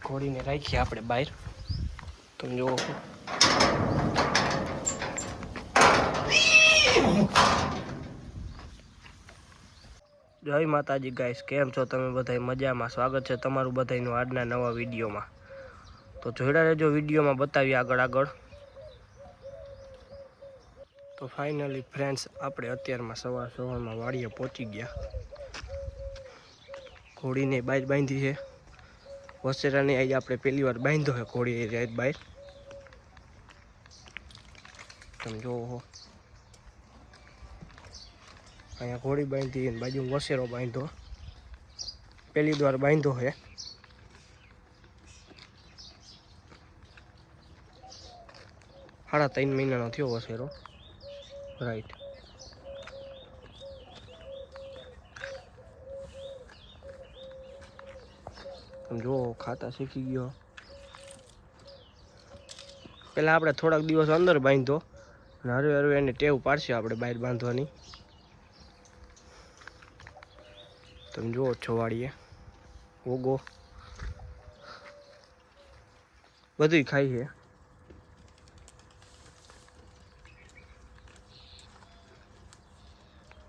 ઘોડીને રાખીએ આપણે બહાર. તમે જુઓ જય માતાજી ગાઈસ, કેમ છો તમે બધા? મજામાં? સ્વાગત છે તમારું બધાનું આજના નવા વિડીયોમાં. તો જોડા રહેજો વિડીયોમાં, બતાવીએ આગળ. તો ફાઇનલી ફ્રેન્ડ્સ, આપણે અત્યારમાં સવારમાં વાડીએ પહોંચી ગયા. ઘોડીને બહાર બાંધી છે. વસેરાને આજે આપણે પહેલી વાર બાંધ્યો છે ઘોડી રાત બહાર. તમે જોવો અહીંયા ઘોડી બાંધી અને બાજુ વસેરો બાંધ્યો. પહેલી વાર બાંધ્યો છે. 3.5 મહિનાનો થયો વસેરો. રાઈટ. તમે જુઓ ખાતા શીખી ગયો. પહેલાં આપણે થોડાક દિવસ અંદર બાંધ્યો અને હરવે એને ટેવ પાડશે આપણે બહાર બાંધવાની. તમે જુઓ છો વાડીએ ઓગો બધું ખાય છે.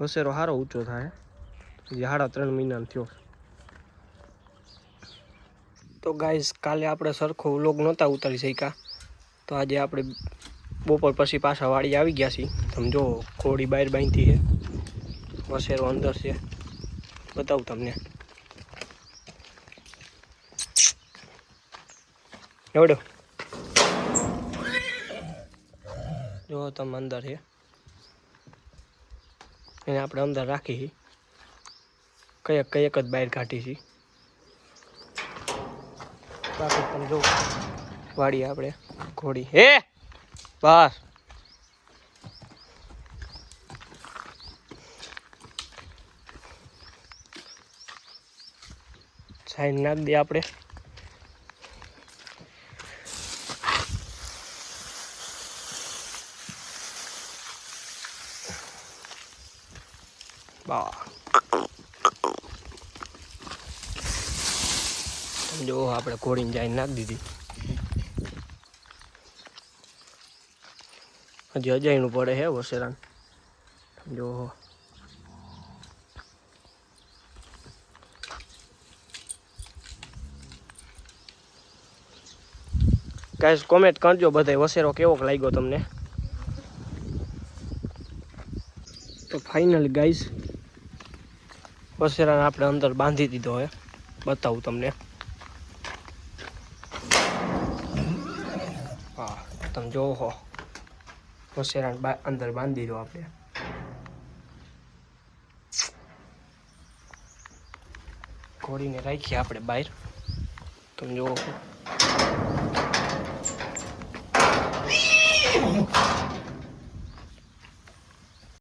વસેરો સારો ઊંચો થાય. 3.5 મહિનાનો થયો. તો ગાઈસ, કાલે આપણે સરખો વ્લોગ નહોતા ઉતારી શક્યા, તો આજે આપણે બપોર પછી પાછા વાડી આવી ગયા છીએ. તમે જો ઘોડી બહાર બાંધી છે, વસેરો અંદર છે. બતાવું તમને. એવડો જો તમે અંદર છે. એને આપણે અંદર રાખી કઈક જ બહાર કાઢી છે. બાકી તમે જો વાડી આપણે ઘોડી હે બસ સાઈડ નાખ દે આપણે. બા જો આપણે ઘોડીને જાય નાખી દીધી. હજી અજાયનું પડે હે વસેરાન. જો ગાઈસ, કોમેન્ટ કરજો બધાય વસેરો કેવો લાગ્યો તમને. તો ફાઇનલી ગાઈસ, વસેરાને આપણે અંદર બાંધી દીધો હે. બતાવું તમને. હા, તમે જોવો હો વસેરાને અંદર બાંધી દીધો આપણે. ઘોડીને રાખીએ આપણે બહાર. તમે જોવો